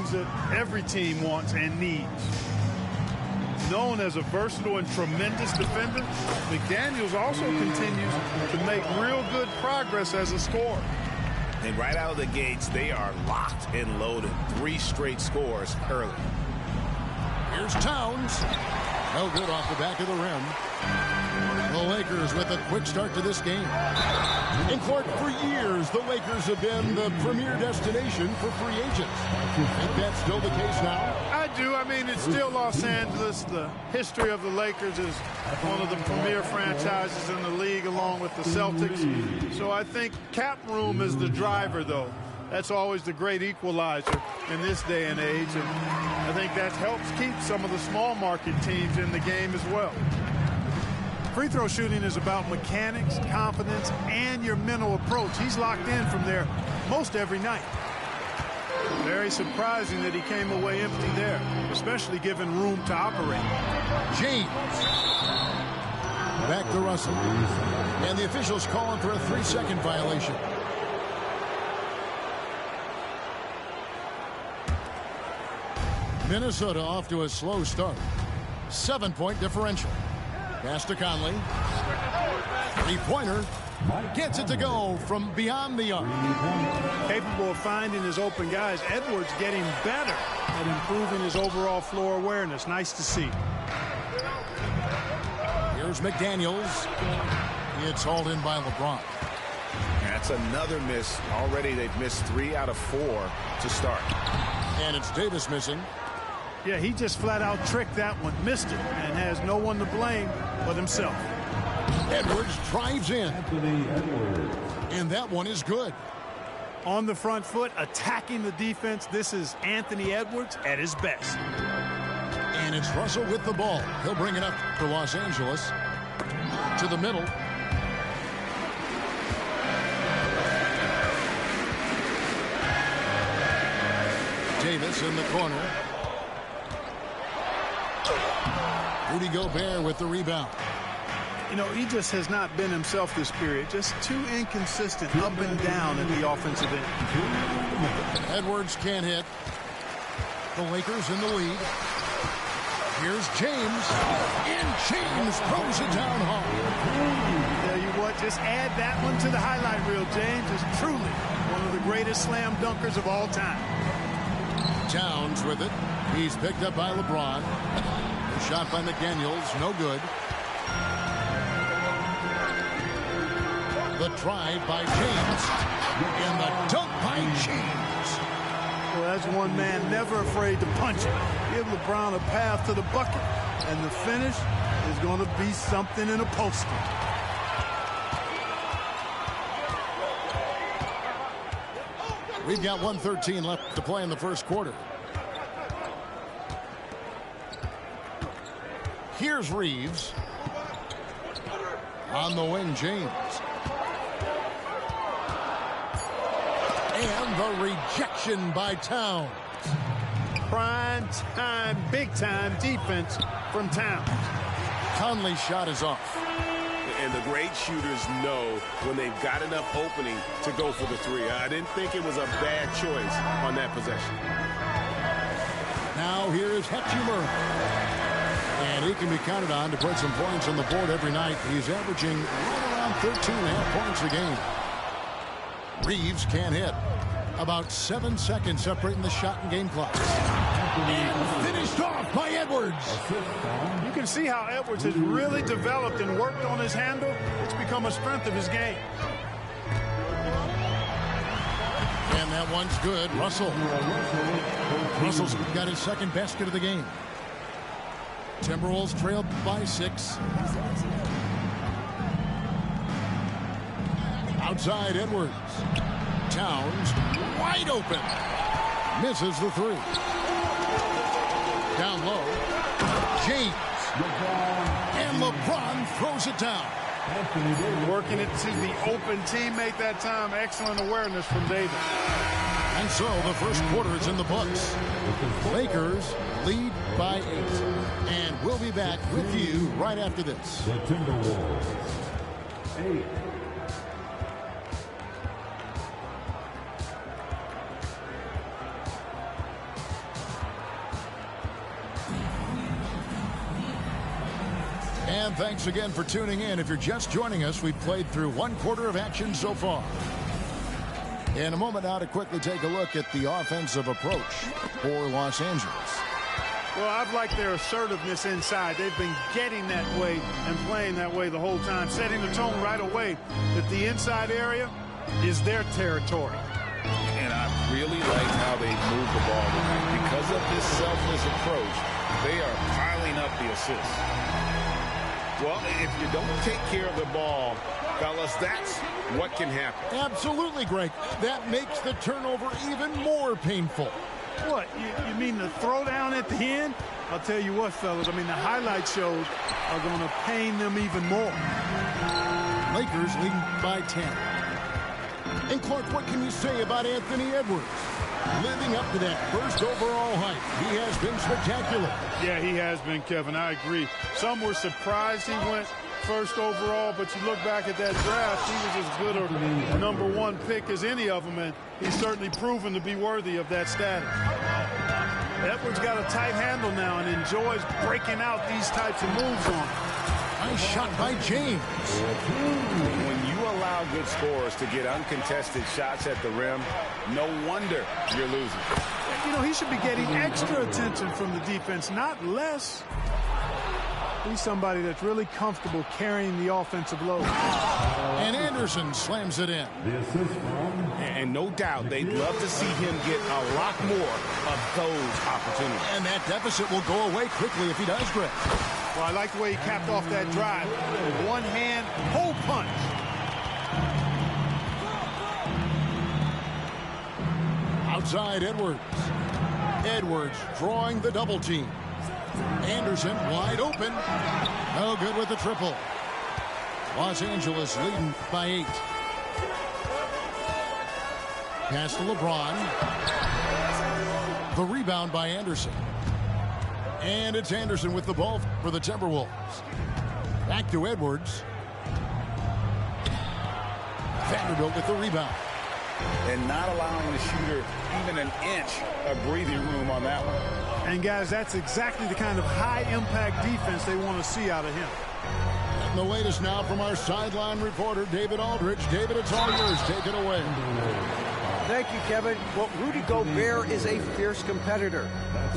moves that every team wants and needs. Known as a versatile and tremendous defender, McDaniels also continues to make real good progress as a scorer. And right out of the gates, they are locked and loaded. 3 straight scores early. Here's Towns. No good off the back of the rim. The Lakers with a quick start to this game. In court for years, the Lakers have been the premier destination for free agents. Think that's still the case now? I do. I mean, it's still Los Angeles. The history of the Lakers is one of the premier franchises in the league, along with the Celtics. So I think cap room is the driver, though. That's always the great equalizer in this day and age. And I think that helps keep some of the small market teams in the game as well. Free throw shooting is about mechanics, confidence, and your mental approach. He's locked in from there most every night. Very surprising that he came away empty there, especially given room to operate. James. Back to Russell. And the officials calling for a 3-second violation. Minnesota off to a slow start. 7-point differential. Pass to Conley. 3-pointer. Gets it to go from beyond the arc. Capable of finding his open guys. Edwards getting better at improving his overall floor awareness. Nice to see. Here's McDaniels. It's hauled in by LeBron. That's another miss. Already they've missed 3 out of 4 to start. And it's Davis missing. Yeah, he just flat out tricked that one, missed it, and has no one to blame but himself. Edwards drives in. And that one is good. On the front foot, attacking the defense. This is Anthony Edwards at his best. And it's Russell with the ball. He'll bring it up for Los Angeles. To the middle. Davis in the corner. Rudy Gobert with the rebound. You know, he just has not been himself this period. Just too inconsistent up and down at the offensive end. Edwards can't hit. The Lakers in the lead. Here's James. And James throws it down hard. Tell you what, just add that one to the highlight reel. James is truly one of the greatest slam dunkers of all time. Towns with it. He's picked up by LeBron. Shot by McDaniels, no good. The drive by James. And the dunk by James. Well, that's one man never afraid to punch it. Give LeBron a path to the bucket. And the finish is going to be something in a poster. We've got 1:13 left to play in the first quarter. Here's Reeves. On the wing, James. And the rejection by Towns. Prime time, big time defense from Towns. Conley's shot is off. And the great shooters know when they've got enough opening to go for the 3. I didn't think it was a bad choice on that possession. Now here is Hachimura. And he can be counted on to put some points on the board every night. He's averaging right around 13.5 points a game. Reeves can't hit. About 7 seconds separating the shot and game clock. And finished off by Edwards. You can see how Edwards has really developed and worked on his handle. It's become a strength of his game. And that one's good. Russell. Russell's got his second basket of the game. Timberwolves trailed by 6. Outside Edwards. Towns wide open. Misses the 3. Down low. James. And LeBron throws it down. Working it to the open teammate that time. Excellent awareness from Davis. And so the first quarter is in the books. Lakers lead by 8. And we'll be back with you right after this. The Timberwolves 8. And thanks again for tuning in. If you're just joining us, we've played through 1/4 of action so far. In a moment now to quickly take a look at the offensive approach for Los Angeles. Well, I've liked their assertiveness inside. They've been getting that way and playing that way the whole time, setting the tone right away that the inside area is their territory. And I really liked how they moved the ball tonight. Because of this selfless approach, they are piling up the assists. Well, if you don't take care of the ball, fellas, that's what can happen. Absolutely, Greg. That makes the turnover even more painful. What, you mean the throwdown at the end? I'll tell you what, fellas, I mean, the highlight shows are going to pain them even more. Lakers leading by 10. And Clark, what can you say about Anthony Edwards? Living up to that first overall hype, he has been spectacular. Yeah, he has been, Kevin. I agree. Some were surprised he went first overall, but you look back at that draft, he was as good a #1 pick as any of them, and he's certainly proven to be worthy of that status. Edwards got a tight handle now and enjoys breaking out these types of moves on him. Nice shot by James. When you allow good scorers to get uncontested shots at the rim, no wonder you're losing. You know, he should be getting extra attention from the defense, not less. He's somebody that's really comfortable carrying the offensive load. And Anderson slams it in. The assist from... And no doubt they'd love to see him get a lot more of those opportunities. And that deficit will go away quickly if he does, Greg. Well, I like the way he capped off that drive. One hand, hole punch. Outside Edwards. Edwards drawing the double team. Anderson wide open. No good with the triple. Los Angeles leading by 8. Pass to LeBron. The rebound by Anderson. And it's Anderson with the ball for the Timberwolves. Back to Edwards. Vanderbilt with the rebound. And not allowing the shooter even an inch of breathing room on that one. And, guys, that's exactly the kind of high-impact defense they want to see out of him. And the latest now from our sideline reporter, David Aldridge. David, it's all yours. Take it away. Thank you, Kevin. Well, Rudy Gobert is a fierce competitor.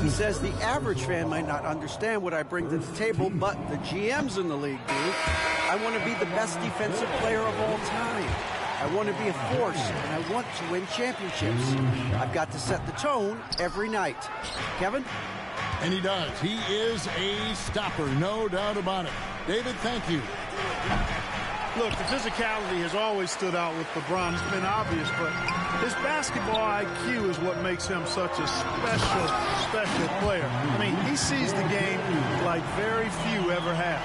He says the average fan might not understand what I bring to the table, but the GMs in the league do. I want to be the best defensive player of all time. I want to be a force, and I want to win championships. I've got to set the tone every night. Kevin? And he does. He is a stopper, no doubt about it. David, thank you. Look, the physicality has always stood out with LeBron. It's been obvious, but his basketball IQ is what makes him such a special player. I mean, he sees the game like very few ever have.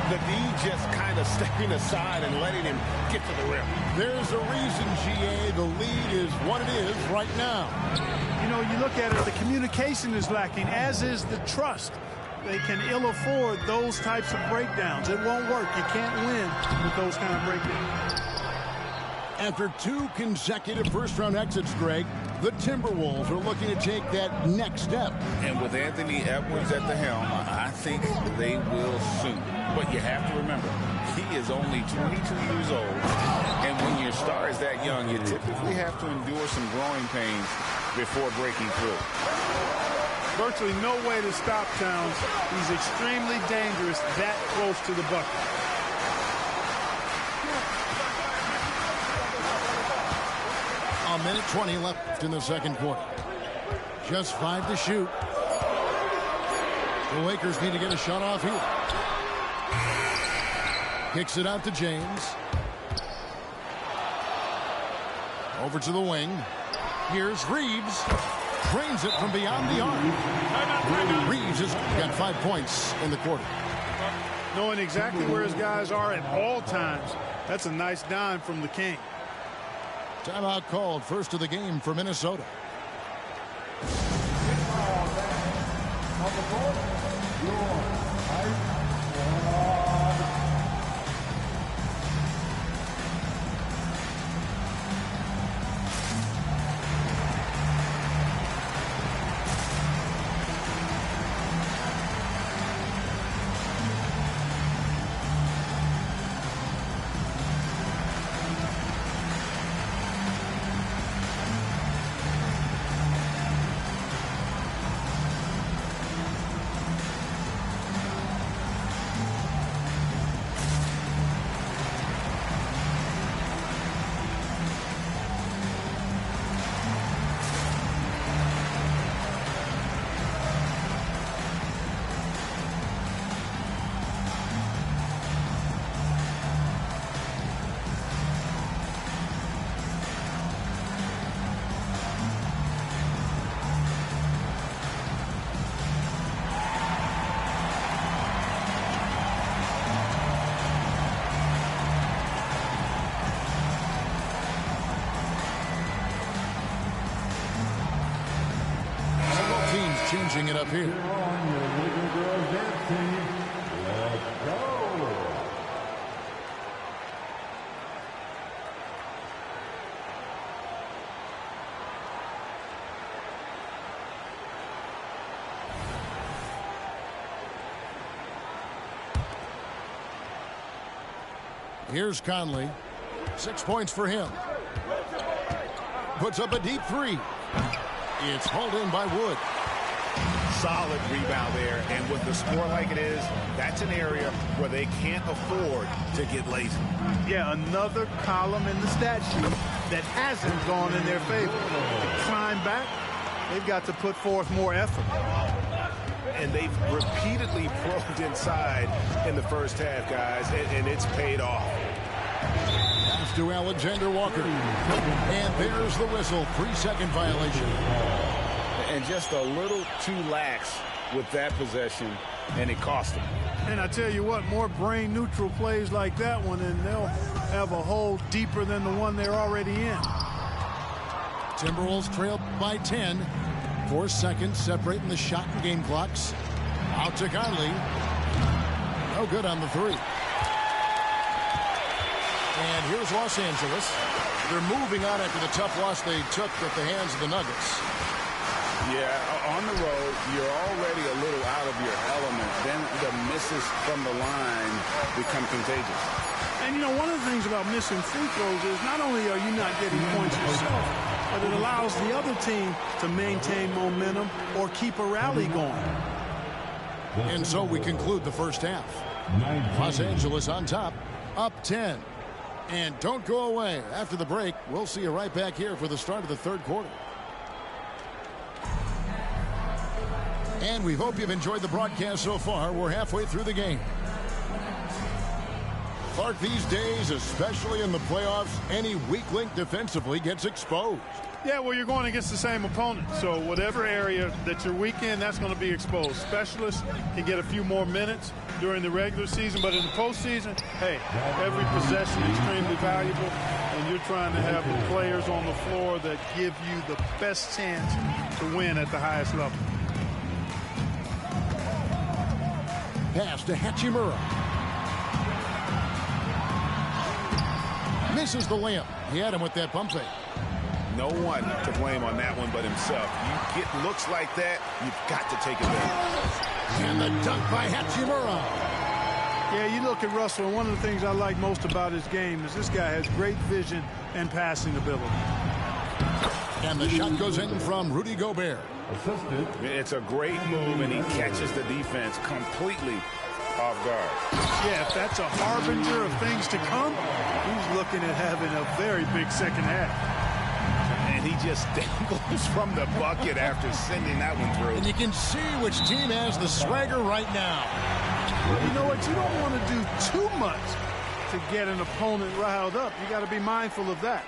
The D just kind of stepping aside and letting him get to the rim. There's a reason, GA, the lead is what it is right now. You know, you look at it, the communication is lacking, as is the trust. They can ill afford those types of breakdowns. It won't work. You can't win with those kind of breakdowns. After 2 consecutive first-round exits, Greg, the Timberwolves are looking to take that next step. And with Anthony Edwards at the helm, I think they will soon. But you have to remember, he is only 22 years old. And when your star is that young, you typically have to endure some growing pains before breaking through. Virtually no way to stop Towns. He's extremely dangerous that close to the bucket. A minute 20 left in the second quarter. Just 5 to shoot. The Lakers need to get a shot off here. Kicks it out to James. Over to the wing. Here's Reeves. Drains it from beyond the arc. Reeves has got 5 points in the quarter. Knowing exactly where his guys are at all times, that's a nice dime from the King. Timeout called, first of the game for Minnesota. On the court, your height. changing it up here. On your Laker girls dance team. Let's go. Here's Conley. 6 points for him. Puts up a deep three. It's hauled in by Wood. Solid rebound there, and with the score like it is, that's an area where they can't afford to get lazy. Yeah, another column in the stat sheet that hasn't gone in their favor. To climb back, they've got to put forth more effort. And they've repeatedly probed inside in the first half, guys, and it's paid off. Pass to Alexander Walker. And there's the whistle. 3-second violation. And just a little too lax with that possession, and it cost them. And I tell you what, more brain-neutral plays like that one, and they'll have a hole deeper than the one they're already in. Timberwolves trail by 10. 4 seconds separating the shot and game clocks. Out to Conley. No good on the three. And here's Los Angeles. They're moving on after the tough loss they took at the hands of the Nuggets. Yeah, on the road, you're already a little out of your element. Then the misses from the line become contagious. And, you know, one of the things about missing free throws is not only are you not getting points yourself, but it allows the other team to maintain momentum or keep a rally going. And so we conclude the first half. Los Angeles on top, up 10. And don't go away. After the break, we'll see you right back here for the start of the third quarter. And we hope you've enjoyed the broadcast so far. We're halfway through the game. Clark, these days, especially in the playoffs, any weak link defensively gets exposed. Yeah, well, you're going against the same opponent. So whatever area that you're weak in, that's going to be exposed. Specialists can get a few more minutes during the regular season, but in the postseason, hey, every possession is extremely valuable, and you're trying to have the players on the floor that give you the best chance to win at the highest level. Pass to Hachimura. Misses the layup. He had him with that pump fake. No one to blame on that one but himself. You get looks like that, you've got to take advantage. And the dunk by Hachimura. Yeah, you look at Russell, and one of the things I like most about his game is this guy has great vision and passing ability. And the shot goes in from Rudy Gobert. Assisted. It's a great move, and he catches the defense completely off guard. Yeah, if that's a harbinger of things to come, he's looking at having a very big second half. And he just dangles from the bucket after sending that one through. And you can see which team has the swagger right now. Well, you know what? You don't want to do too much to get an opponent riled up. You got to be mindful of that.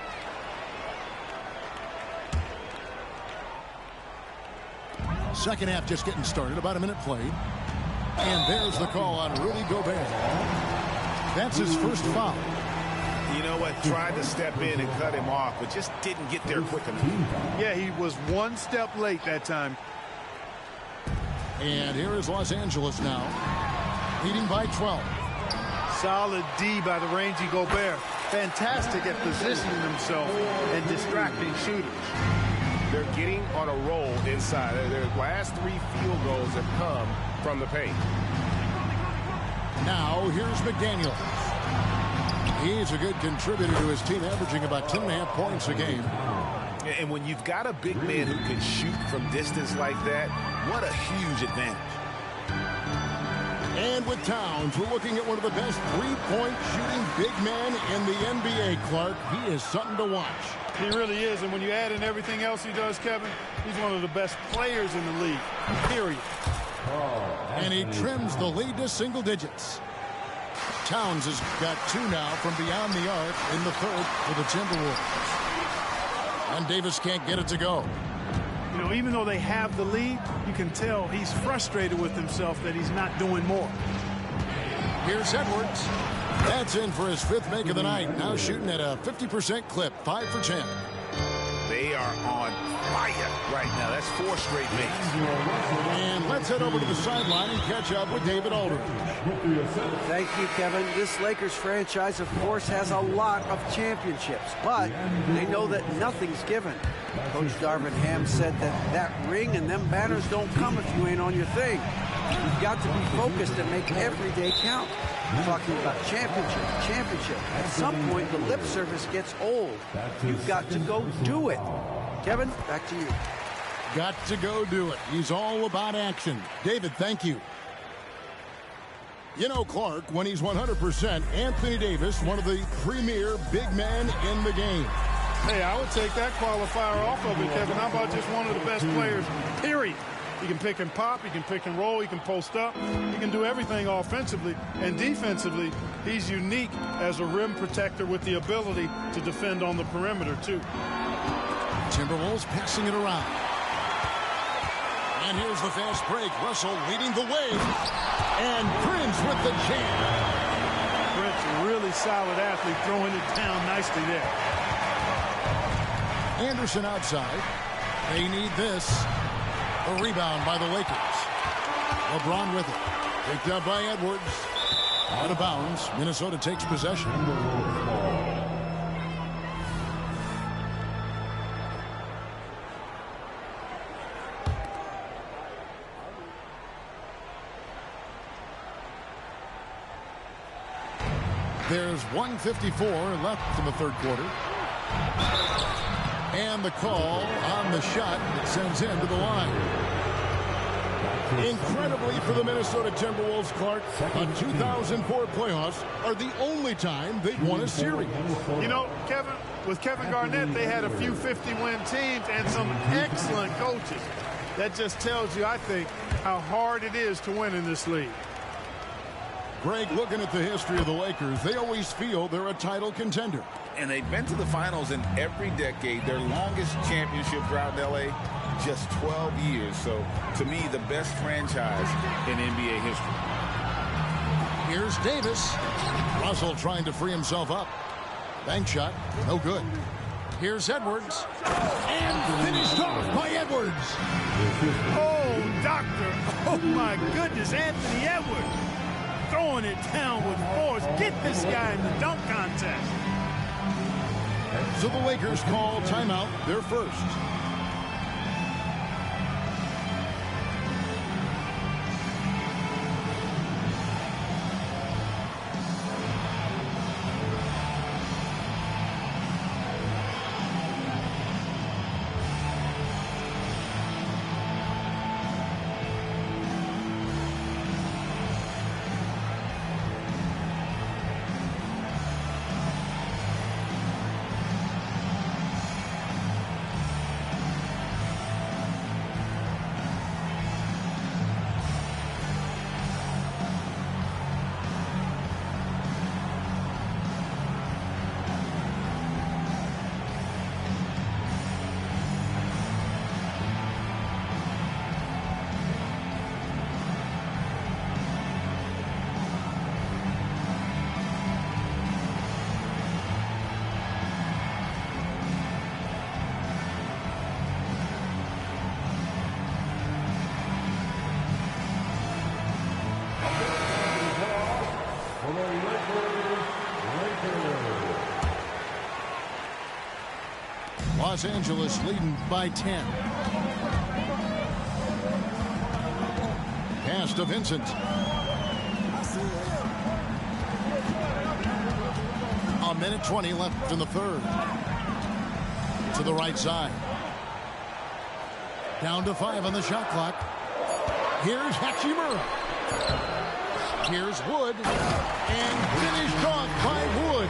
Second half just getting started. About a minute played. And there's the call on Rudy Gobert. That's his first foul. You know what? Tried to step in and cut him off, but just didn't get there quick enough. Yeah, he was one step late that time. And here is Los Angeles now, leading by 12. Solid D by the rangy Gobert. Fantastic at positioning himself and distracting shooters. They're getting on a roll inside. Their last 3 field goals have come from the paint. Now here's McDaniel. He's a good contributor to his team, averaging about 10.5 points a game. And when you've got a big man who can shoot from distance like that, what a huge advantage. And with Towns, we're looking at one of the best three-point shooting big men in the NBA, Clark. He is something to watch. He really is, and when you add in everything else he does, Kevin, he's one of the best players in the league, period. And he trims the lead to single digits. Towns has got 2 now from beyond the arc in the third for the Timberwolves. And Davis can't get it to go. You know, even though they have the lead, you can tell he's frustrated with himself that he's not doing more. Here's Edwards. That's in for his 5th make of the night. Now shooting at a 50% clip, 5 for 10. They are on fire right now. That's 4 straight makes. And let's head over to the sideline and catch up with David Aldridge. Thank you, Kevin. This Lakers franchise, of course, has a lot of championships, but they know that nothing's given. Coach Darvin Ham said that ring and them banners don't come if you ain't on your thing. You've got to be focused and make every day count. Talking about championship. At some point, the lip service gets old. You've got to go do it. Kevin, back to you. Got to go do it. He's all about action. David, thank you. You know, Clark, when he's 100%, Anthony Davis, one of the premier big men in the game. Hey, I would take that qualifier off of it, Kevin. How about just one of the best players, period? He can pick and pop, he can pick and roll, he can post up, he can do everything offensively. And defensively, he's unique as a rim protector with the ability to defend on the perimeter, too. Timberwolves passing it around. And here's the fast break. Russell leading the way. And Prince with the jam. Prince, a really solid athlete, throwing it down nicely there. Anderson outside. They need this. A rebound by the Lakers. LeBron with it. Picked up by Edwards. Out of bounds. Minnesota takes possession. There's 1:54 left in the third quarter. And the call on the shot that sends him to the line. Incredibly for the Minnesota Timberwolves, Clark, the 2004 playoffs are the only time they've won a series. You know, Kevin, with Kevin Garnett, they had a few 50-win teams and some excellent coaches. That just tells you, I think, how hard it is to win in this league. Greg, looking at the history of the Lakers, they always feel they're a title contender. And they've been to the finals in every decade. Their longest championship drought in L.A., just 12 years. So, to me, the best franchise in NBA history. Here's Davis. Russell trying to free himself up. Bank shot, no good. Here's Edwards. And finished off by Edwards. Oh, doctor. Oh, my goodness, Anthony Edwards. Throwing it down with force. Get this guy in the dunk contest. So the Lakers call timeout, their first. Los Angeles leading by 10. Pass to Vincent. A minute 20 left in the third. To the right side. Down to 5 on the shot clock. Here's Hachimura. Here's Wood. And finished off by Wood.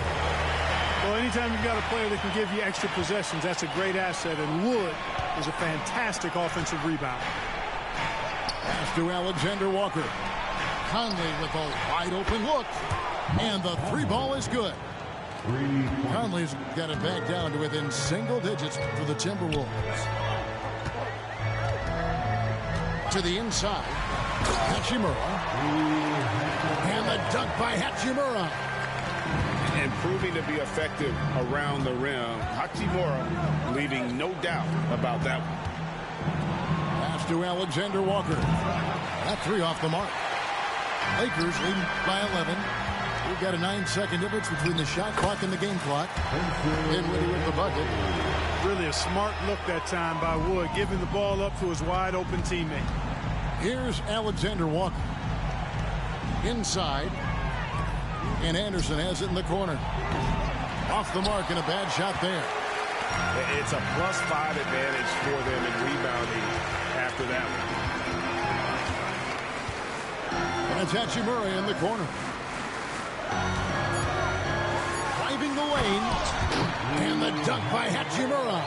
Well, anytime you've got a player that can give you extra possessions, that's a great asset. And Wood is a fantastic offensive rebounder. Pass to Alexander Walker. Conley with a wide open look. And the three ball is good. Conley's got it back down to within single digits for the Timberwolves. To the inside. Hachimura. And the dunk by Hachimura. And proving to be effective around the rim. Hachimura leaving no doubt about that one. Pass to Alexander Walker. That three off the mark. Lakers leading by 11. We've got a 9-second difference between the shot clock and the game clock. Dinwiddie with the bucket. Really a smart look that time by Wood, giving the ball up to his wide open teammate. Here's Alexander Walker. Inside. And Anderson has it in the corner. Off the mark and a bad shot there. It's a +5 advantage for them in rebounding after that one. And it's Hachimura in the corner. Driving the lane. And the dunk by Hachimura.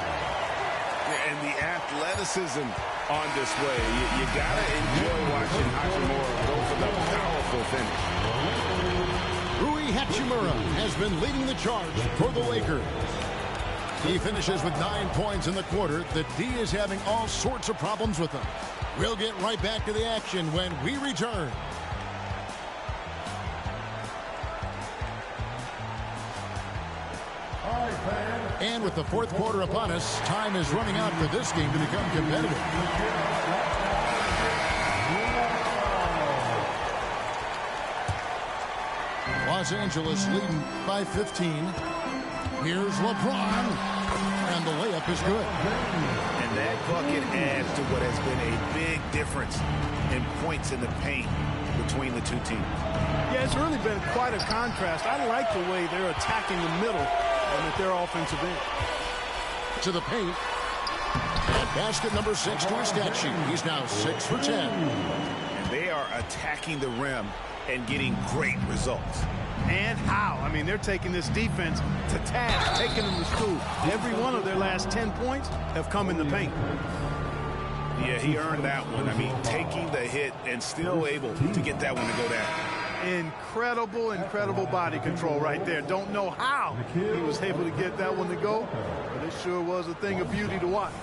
And the athleticism on display. You got to enjoy watching Hachimura go for the powerful finish. Rui Hachimura has been leading the charge for the Lakers. He finishes with 9 points in the quarter. The D is having all sorts of problems with him. We'll get right back to the action when we return. And with the fourth quarter upon us, time is running out for this game to become competitive. Los Angeles leading by 15. Here's LeBron. And the layup is good. And that bucket adds to what has been a big difference in points in the paint between the two teams. Yeah, it's really been quite a contrast. I like the way they're attacking the middle and at their offensive end. To the paint. And basket number 6 to his stat sheet. He's now 6 for 10. And they are attacking the rim and getting great results. And how? I mean, they're taking this defense to task, taking them to school. Every one of their last 10 points have come in the paint. Yeah, he earned that one. I mean, taking the hit and still able to get that one to go down. Incredible body control right there. Don't know how he was able to get that one to go, but it sure was a thing of beauty to watch.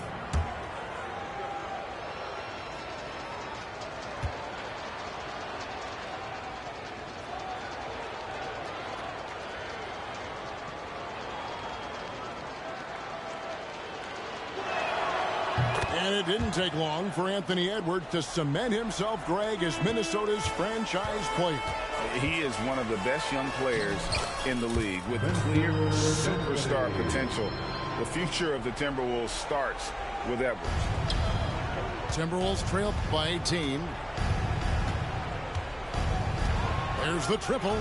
And it didn't take long for Anthony Edwards to cement himself, Greg, as Minnesota's franchise player. He is one of the best young players in the league with clear superstar potential. The future of the Timberwolves starts with Edwards. Timberwolves trail by 18. There's the triple.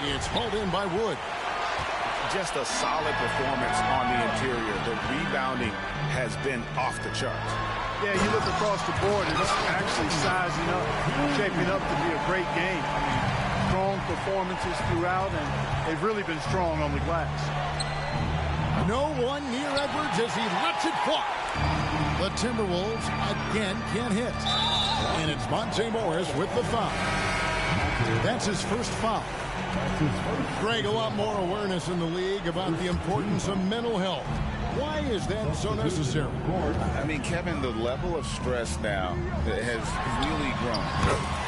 It's hauled in by Wood. Just a solid performance on the interior. The rebounding has been off the charts. Yeah, you look across the board, it's actually sizing up, shaping up to be a great game. I mean, strong performances throughout, and they've really been strong on the glass. No one near Edwards as he lets it fly. The Timberwolves again can't hit. And it's Monte Morris with the foul. That's his first foul. Greg, a lot more awareness in the league about the importance of mental health. Why is that so necessary? I mean, Kevin, the level of stress now has really grown.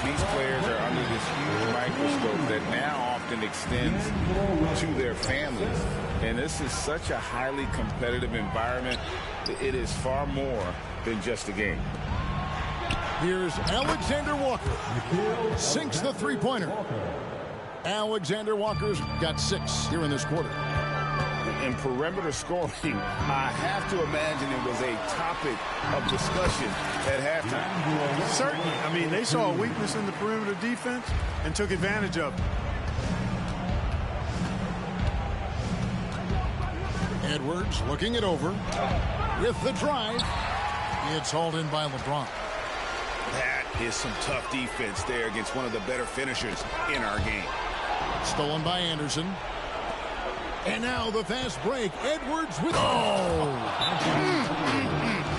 These players are under this huge microscope that now often extends to their families. And this is such a highly competitive environment. It is far more than just a game. Here's Alexander Walker. Sinks the three-pointer. Alexander Walker's got 6 here in this quarter. In perimeter scoring, I have to imagine it was a topic of discussion at halftime. Certainly. I mean, they saw a weakness in the perimeter defense and took advantage of it. Edwards looking it over with the drive. It's hauled in by LeBron. That is some tough defense there against one of the better finishers in our game. Stolen by Anderson. And now the fast break. Edwards with... Oh!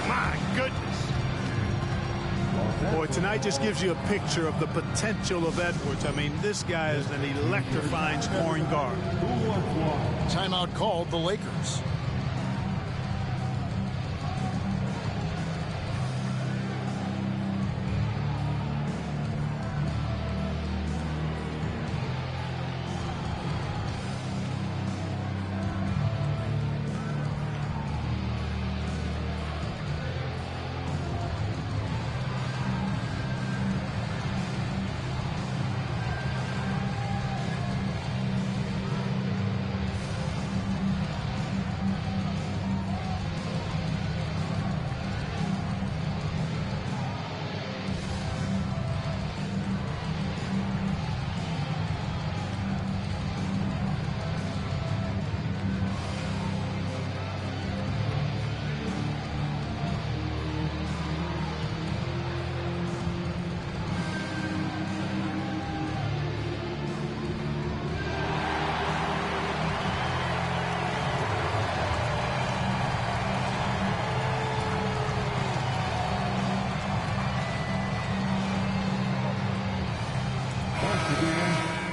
My goodness. Boy, tonight just gives you a picture of the potential of Edwards. I mean, this guy is an electrifying scoring guard. Timeout called the Lakers.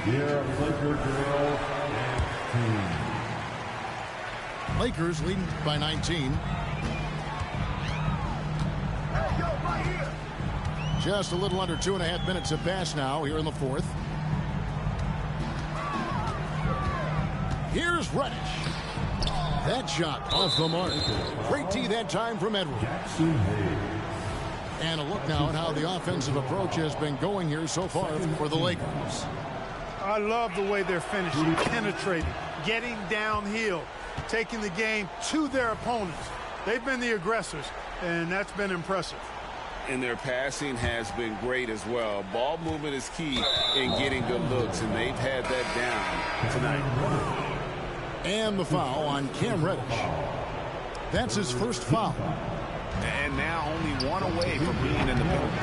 Here, Laker girls and team. Lakers leading by 19. Just a little under 2.5 minutes have passed now here in the fourth. Here's Reddish. That shot off the mark. Great tee that time from Edwards. And a look now at how the offensive approach has been going here so far for the Lakers. I love the way they're finishing, penetrating, getting downhill, taking the game to their opponents. They've been the aggressors, and that's been impressive. And their passing has been great as well. Ball movement is key in getting good looks, and they've had that down tonight. And the foul on Cam Reddish. That's his first foul. And now only one away from being in the penalty.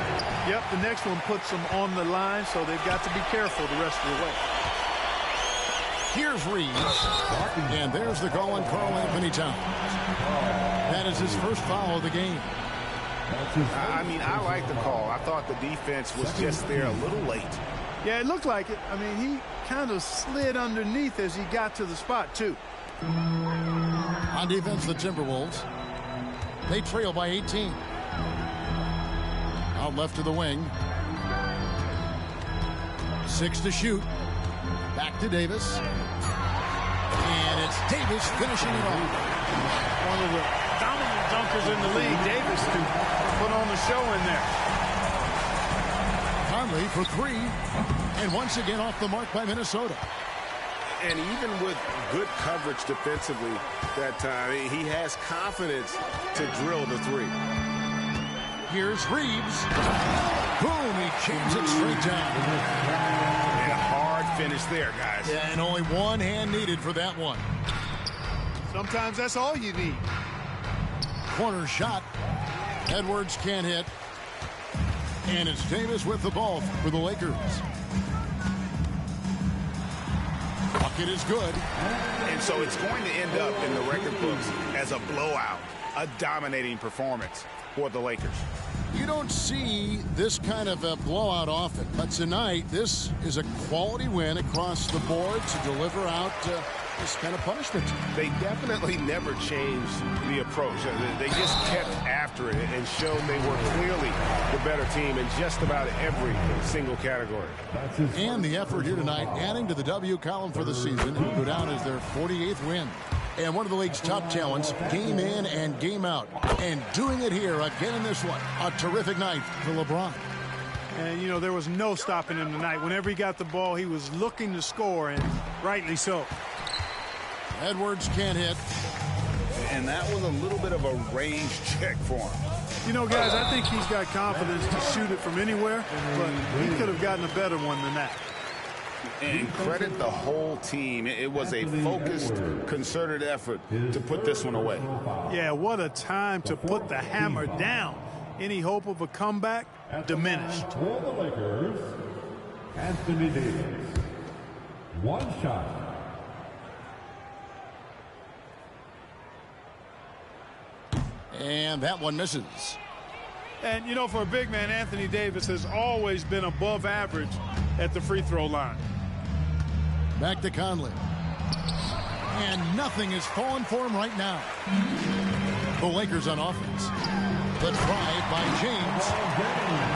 Yep, the next one puts them on the line, so they've got to be careful the rest of the way. Here's Reeves. And there's the call on Karl Anthony Towns. That is his first foul of the game. I mean, I like the call. I thought the defense was just there a little late. Yeah, it looked like it. I mean, he kind of slid underneath as he got to the spot, too. On defense, the Timberwolves. They trail by 18. Out left to the wing. 6 to shoot. Back to Davis. And it's Davis finishing it off. One of the dominant dunkers in the league. Davis can put on the show in there. Conley for 3. And once again off the mark by Minnesota. And even with good coverage defensively that time, he has confidence to drill the 3. Here's Reeves. Boom, he jams it straight down. And a hard finish there, guys. Yeah, and only one hand needed for that one. Sometimes that's all you need. Corner shot. Edwards can't hit. And it's Davis with the ball for the Lakers. Bucket is good. And so it's going to end up in the record books as a blowout, a dominating performance for the Lakers. You don't see this kind of a blowout often, but tonight this is a quality win across the board to deliver out this kind of punishment. They definitely never changed the approach. They just kept after it and showed they were clearly the better team in just about every single category. And the effort here tonight, adding to the W column for the season, go down as their 48th win. And one of the league's top talents, game in and game out. And doing it here again in this one. A terrific night for LeBron. And, you know, there was no stopping him tonight. Whenever he got the ball, he was looking to score, and rightly so. Edwards can't hit. And that was a little bit of a range check for him. You know, guys, I think he's got confidence to shoot it from anywhere, but he could have gotten a better one than that. And credit the whole team. It was a focused, concerted effort to put this one away. Yeah, what a time to put the hammer down. Any hope of a comeback diminished. For the Lakers, Anthony Davis. One shot. And that one misses. And, you know, for a big man, Anthony Davis has always been above average at the free throw line. Back to Conley. And nothing is falling for him right now. The Lakers on offense. The drive by James.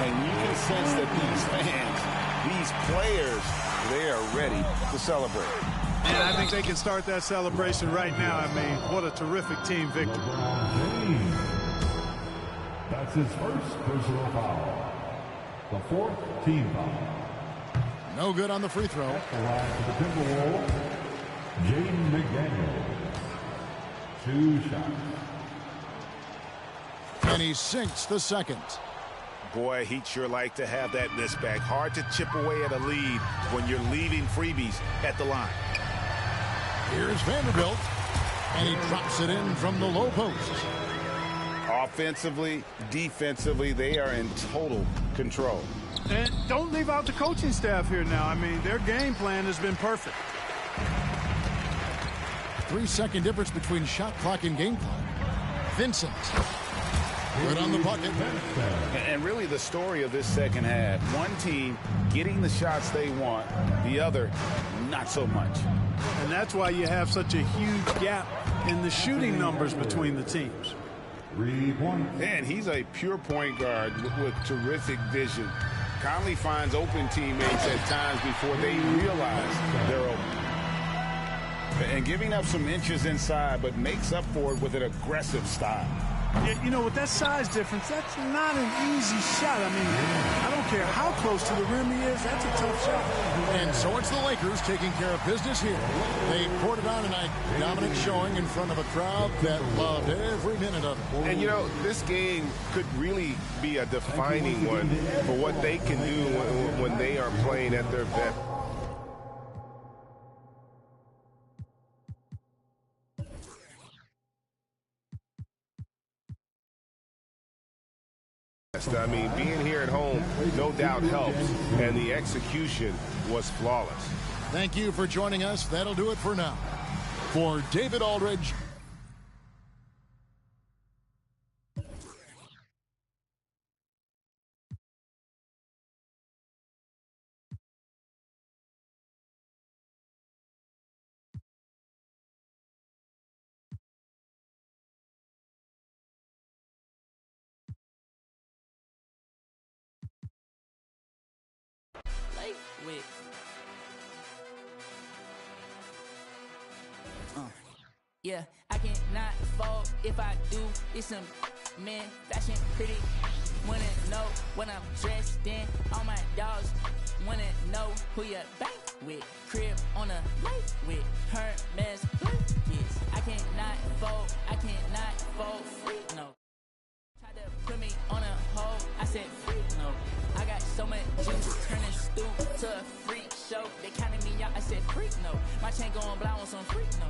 And you can sense that these fans, these players, they are ready to celebrate. And I think they can start that celebration right now. I mean, what a terrific team victory. That's his first personal foul. The 4th team foul. No good on the free throw. At the line for the Timberwolves, Jaden McDaniel. 2 shots. And he sinks the second. Boy, he'd sure like to have that miss back. Hard to chip away at a lead when you're leaving freebies at the line. Here's Vanderbilt. And he drops it in from the low post. Offensively, defensively, they are in total control. And don't leave out the coaching staff here now. I mean, their game plan has been perfect. 3-second difference between shot clock and game clock. Vincent. Good on the bucket. And really the story of this second half, one team getting the shots they want, the other not so much. And that's why you have such a huge gap in the shooting numbers between the teams. 3 points. And he's a pure point guard with terrific vision. Conley finds open teammates at times before they realize they're open. And giving up some inches inside, but makes up for it with an aggressive style. You know, with that size difference, that's not an easy shot. I mean, I don't care how close to the rim he is, that's a tough shot. And so it's the Lakers taking care of business here. They poured it on tonight. Dominant showing in front of a crowd that loved every minute of it. And, you know, this game could really be a defining one for what they can do when they are playing at their best. I mean, being here at home, no doubt helps, and the execution was flawless. Thank you for joining us. That'll do it for now. For David Aldridge. With yeah, I cannot fall if I do. It's some man fashion pretty. Wanna know what I'm dressed in. All my dogs wanna know who you bank with. Crib on a lake with Hermes blankets. I cannot fall free. No. Try to put me on a hole. I said free. No. I got so much juice, turning stoop to a freak show. They counted me out, I said freak no. My chain going blind on some freak no.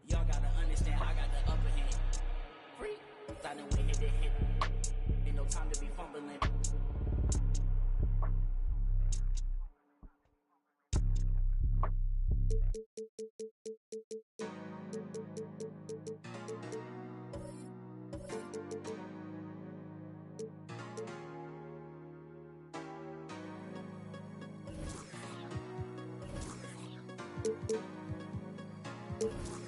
Y'all gotta understand, I got the upper hand. Freak, I done went hit. Ain't no time to be fumbling. Thank you.